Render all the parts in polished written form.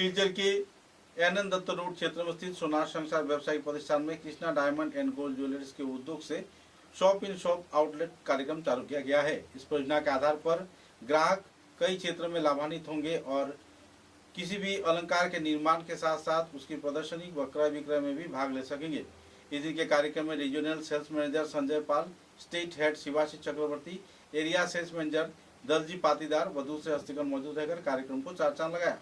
शिलचर के आनंद दत्त रोड क्षेत्र में स्थित सोनार संसार व्यवसायिक प्रतिष्ठान में Krishna diamond and gold jewellers के उद्योग से शॉप इन शॉप आउटलेट कार्यक्रम चालू किया गया है। इस परियोजना के आधार पर ग्राहक कई क्षेत्रों में लाभान्वित होंगे और किसी भी अलंकार के निर्माण के साथ साथ उसकी प्रदर्शनी व क्रय विक्रय में भी भाग ले सकेंगे। इस दिन के कार्यक्रम में regional sales manager Sanjay Pal, state head शिवाशी चक्रवर्ती, एरिया सेल्स मैनेजर दर्जी पाटीदार व दूसरे हस्तिगण मौजूद रहकर कार्यक्रम को चार चांद लगाया।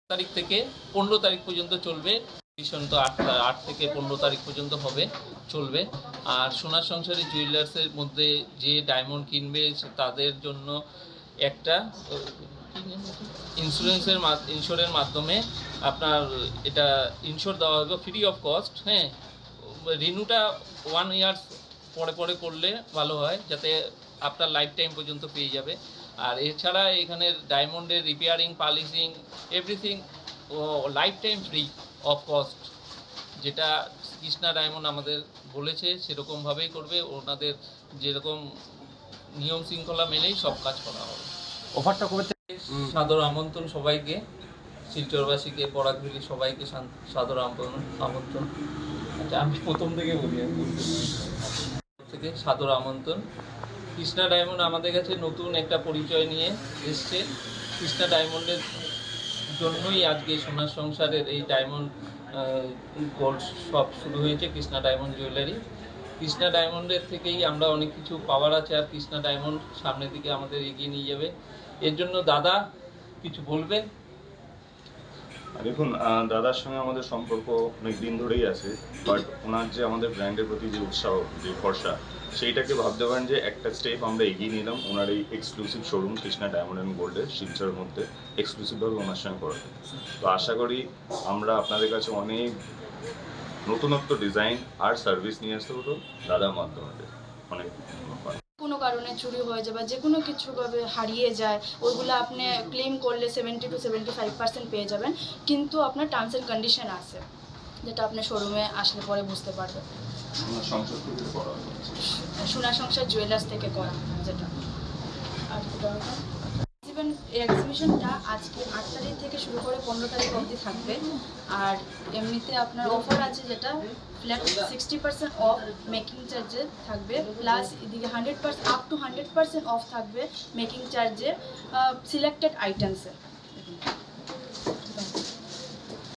तारीख থেকে 15 তারিখ পর্যন্ত চলবে। মিশন তো 8 থেকে 15 তারিখ পর্যন্ত হবে চলবে। আর সোনার সংসারী জুয়েলার্সের মধ্যে যে ডায়মন্ড কিনবে তাদের জন্য একটা ইন্স্যুরেন্সের মাধ্যমে আপনার এটা ইনশোর দেওয়া হবে ফ্রি অফ কস্ট। হ্যাঁ, রিনিউটা 1 ইয়ার্স পরে করলে ভালো হয়, যাতে আপনার লাইফ টাইম পর্যন্ত পেয়ে যাবে। আর এছাড়া এখানে ডায়মন্ডের repairing, polishing, everything life time free of cost, যেটা কৃষ্ণা ডায়মন্ড আমাদের বলেছে সেরকমভাবেই করবে। ওনাদের যেরকম নিয়ম শৃঙ্খলা মেনেই সব কাজ করা হবে। অফারটা কবে থেকে? সাদর আমন্ত্রণ সবাইকে, শিলচরবাসীকে, পরাগভেলি সবাইকে সাদর আমন্ত্রণ। আচ্ছা, আমি প্রথম থেকে বলি, থেকে সাদর আমন্ত্রণ। কৃষ্ণা ডায়মন্ড আমাদের কাছে নতুন একটা পরিচয় নিয়ে এসছে। কৃষ্ণা ডায়মন্ডের জন্যই আজকে সোনার সংসারের এই ডায়মন্ড গোল্ড শপ শুরু হয়েছে, কৃষ্ণা ডায়মন্ড জুয়েলারি। কৃষ্ণা ডায়মন্ডের থেকেই আমরা অনেক কিছু পাওয়ার আছে, আর কৃষ্ণা ডায়মন্ড সামনের দিকে আমাদের এগিয়ে নিয়ে যাবে। এর জন্য দাদা কিছু বলবেন? দেখুন, দাদার সঙ্গে আমাদের সম্পর্ক অনেক দিন ধরেই আছে, বাট ওনার যে আমাদের ব্র্যান্ডের প্রতি যে উৎসাহ, যে ভরসা, সেইটাকে ভাবতে পারেন যে একটা স্টেপ আমরা এগিয়ে নিলাম ওনার এই exclusive showroom Krishna diamond and গোল্ডের শিলচরের মধ্যে এক্সক্লুসিভভাবে ওনার সঙ্গে করাতে। তো আশা করি আমরা আপনাদের কাছে অনেক নতুনত্ব ডিজাইন আর সার্ভিস নিয়ে আসতে পারবো দাদার মাধ্যমে। অনেক কোনো কারণে চুরি হয়ে যায় বা যে কোনো কিছুভাবে হারিয়ে যায়, ওইগুলো আপনি ক্লেম করলে 70 to 75% পেয়ে যাবেন। কিন্তু আপনার টার্মস অ্যান্ড কন্ডিশন আছে, যেটা আপনি শোরুমে আসলে পরে বুঝতে পারবেন। সোনার সংসার জুয়েলার্স থেকে করা, যেটা আর এক্সিবিশনটা আজকে 8 তারিখ থেকে শুরু করে 15 তারিখ অবধি থাকবে। আর এমনিতে আপনার অফার আছে, যেটা ফ্ল্যাট 60% অফ মেকিং চার্জে থাকবে, প্লাস এদিকে 100% আপ টু 100% অফ থাকবে মেকিং চার্জে সিলেক্টেড আইটেমসে।